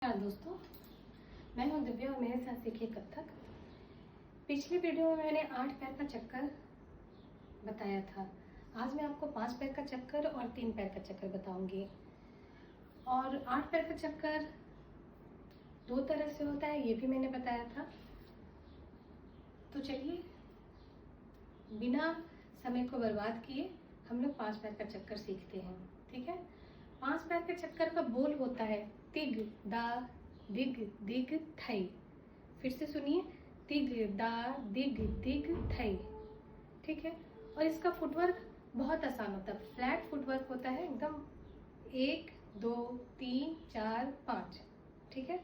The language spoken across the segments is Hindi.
नमस्कार दोस्तों, मैं हूं दिव्या और मेरे साथ सीखिए कथक। पिछली वीडियो में मैंने 8 पैर का चक्कर बताया था। आज मैं आपको 5 पैर का चक्कर और 3 पैर का चक्कर बताऊंगी। और 8 पैर का चक्कर 2 तरह से होता है, ये भी मैंने बताया था। तो चलिए बिना समय को बर्बाद किए हम लोग 5 पैर का चक्कर सीखते हैं। ठीक है। 5 पैर के चक्कर का बोल होता है तिग दा दिग दिग थई। फिर से सुनिए, तिग दा दिग दिग थई। ठीक है। और इसका फुटवर्क बहुत आसान होता है, फ्लैट फुटवर्क होता है एकदम। 1 2 3 4 5। ठीक है।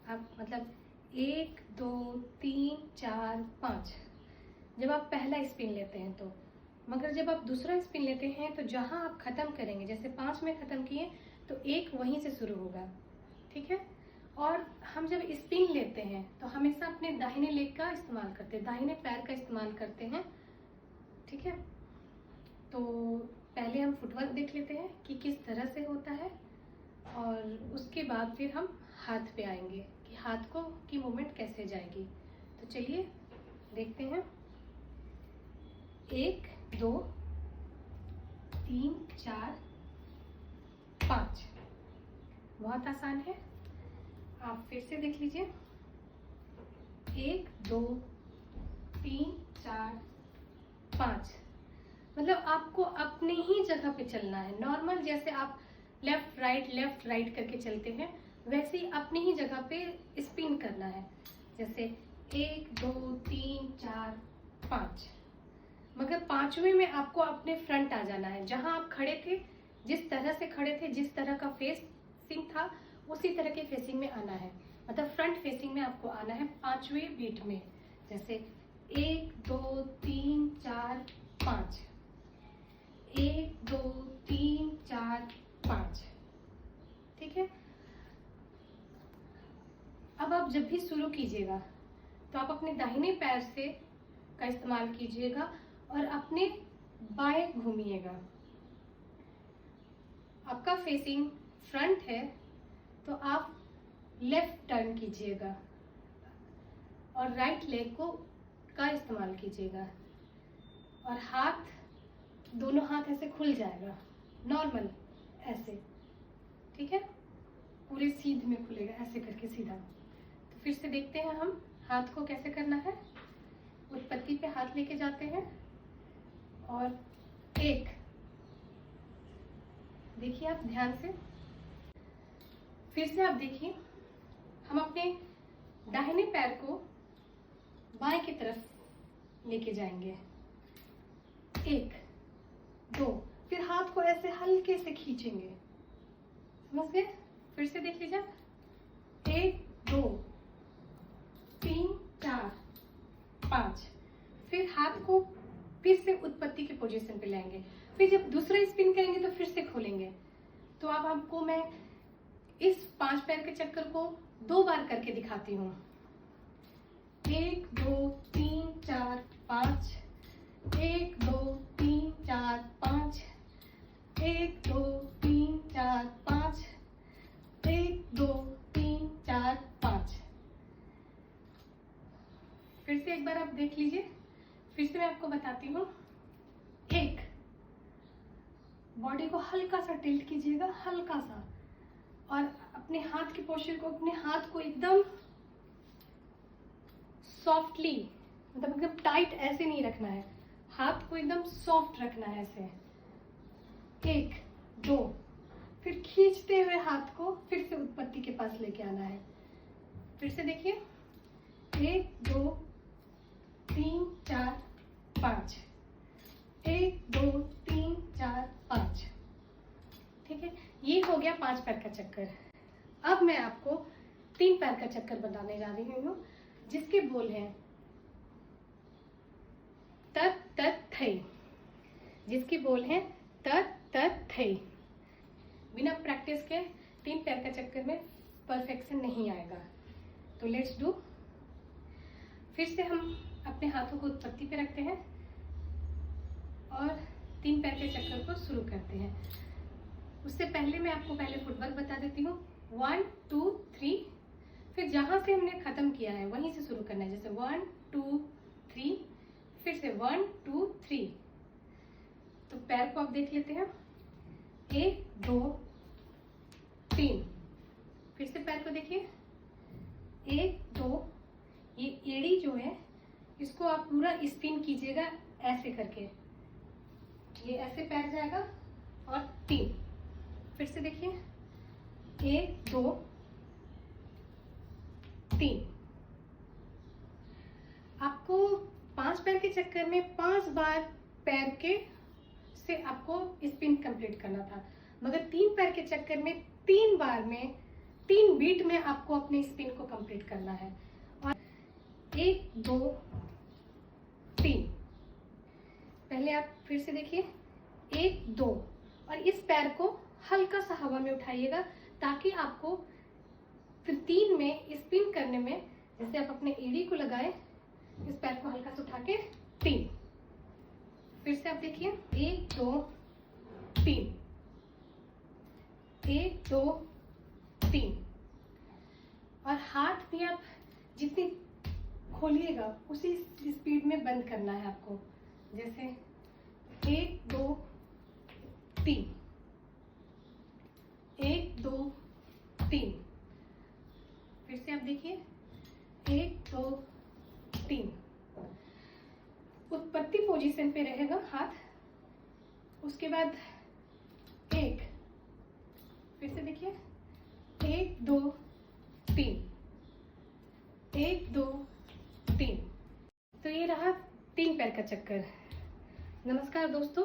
अब मतलब 1 2 3 4 5 जब आप पहला स्पिन लेते हैं तो, मगर जब आप दूसरा स्पिन लेते हैं तो जहां आप खत्म करेंगे, जैसे 5 में खत्म किए तो 1 वहीं से शुरू होगा। ठीक है। और हम जब स्पिन लेते हैं तो हमेशा अपने दाहिने लेग का इस्तेमाल करते हैं, दाहिने पैर का इस्तेमाल करते हैं। ठीक है। तो पहले हम फुटवर्क देख लेते हैं कि किस तरह से होता है, और उसके बाद फिर हम हाथ पे आएंगे कि हाथ को की मूवमेंट कैसे जाएगी। तो चलिए देखते हैं। 1 2 3 4 5। बहुत आसान है, आप फिर से देख लीजिए। 1 2 3 4 5। मतलब आपको अपने ही जगह पे चलना है। नॉर्मल जैसे आप लेफ्ट राइट करके चलते हैं, वैसे ही अपनी ही जगह पे स्पिन करना है। जैसे 1 2 3 4 5। मगर 5वें में आपको अपने फ्रंट आ जाना है। जहां आप खड़े थे, जिस तरह से खड़े थे, जिस तरह का फेसिंग था, उसी तरह के फेसिंग में आना है। मतलब फ्रंट फेसिंग में आपको आना है 5वें बीट में। जैसे 1 2 3 4 5। 1 2 3 4 5। ठीक है। अब आप जब भी शुरू कीजिएगा तो आप अपने दाहिने पैर से का इस्तेमाल कीजिएगा और अपने बाएं घूमिएगा। आपका फेसिंग फ्रंट है तो आप लेफ्ट टर्न कीजिएगा और राइट लेग को का इस्तेमाल कीजिएगा। और हाथ, दोनों हाथ ऐसे खुल जाएगा, नॉर्मल ऐसे। ठीक है। पूरे सीध में खुलेगा ऐसे करके सीधा। तो फिर से देखते हैं हम हाथ को कैसे करना है। उत्पत्ति पे हाथ लेके जाते हैं और 1। देखिए आप ध्यान से, फिर से आप देखिए, हम अपने दाहिने पैर को बाएं की तरफ लेके जाएंगे। 1 2। फिर हाथ को ऐसे हल्के से खींचेंगे। समझ गए? फिर से देख लीजिए। 1 2 3 4 5। फिर हाथ को फिर से उत्पत्ति के पोजीशन पे लाएंगे। फिर जब दूसरा स्पिन करेंगे तो फिर से खोलेंगे। तो अब आपको मैं इस 5 पैर के चक्कर को 2 बार करके दिखाती हूँ। 1 2 3 4 5। 1 2 3 4 5। 1 2 3 4 5। 1 2 3 4 5। फिर से एक बार आप देख लीजिए। फिर से मैं आपको बताती हूँ। 1, बॉडी को हल्का सा टिल्ट कीजिएगा, हल्का सा, और अपने हाथ की पोस्चर को, अपने हाथ को एकदम सॉफ्टली, मतलब एकदम टाइट ऐसे नहीं रखना है, हाथ को एकदम सॉफ्ट रखना है ऐसे। 1 2। फिर खींचते हुए हाथ को फिर से उत्पत्ति के पास लेके आना है। फिर से देखिए। 1 2 3 4 5। 1 2 3 4 5। ठीक है। ये हो गया 5 पैर का चक्कर। अब मैं आपको 3 पैर का चक्कर बताने जा रही हूँ, जिसके बोल हैं तत तत थई। जिसके बोल हैं तत तत थई। बिना प्रैक्टिस के 3 पैर का चक्कर में परफेक्शन नहीं आएगा। तो लेट्स डू। फिर से हम अपने हाथों को उत्पत्ति पे रखते हैं और 3 पैर के चक्कर को शुरू करते हैं। उससे पहले मैं आपको पहले फुटवर्क बता देती हूँ। 1 2 3, फिर जहां से हमने खत्म किया है वहीं से शुरू करना है, जैसे 1 2 3, फिर से 1 2 3। तो पैर को आप देख लेते हैं, 1 2 3, फिर से पैर को देखिए, 1 2, ये एड़ी जो है इसको आप पूरा स्पिन कीजिएगा ऐसे करके, ये ऐसे पैर जाएगा, और 3, फिर से देखिए, 1 2 3। आपको 5 पैर के चक्कर में 5 बार पैर के से आपको स्पिन कंप्लीट करना था, मगर 3 पैर के चक्कर में 3 बार में 3 बीट में आपको अपने स्पिन को कंप्लीट करना है। और 1 2 3, पहले आप फिर से देखिए, 1 2, और इस पैर को हल्का सा हवा में उठाइएगा ताकि आपको 3 में स्पिन करने में, जैसे आप अपने एड़ी को लगाए, इस पैर को हल्का से उठा के 3, फिर से आप देखिए, 1 2 3, 1 2 3, और हाथ भी आप जितनी खोलिएगा उसी स्पीड में बंद करना है आपको, जैसे 1 2 3, 1 2 3, फिर से आप देखिए, 1 2 3, उत्पत्ति पोजीशन पे रहेगा हाथ, उसके बाद 1, फिर से देखिए, 1 2 3, 1 2 3। तो ये रहा 3 पैर का चक्कर। नमस्कार दोस्तों,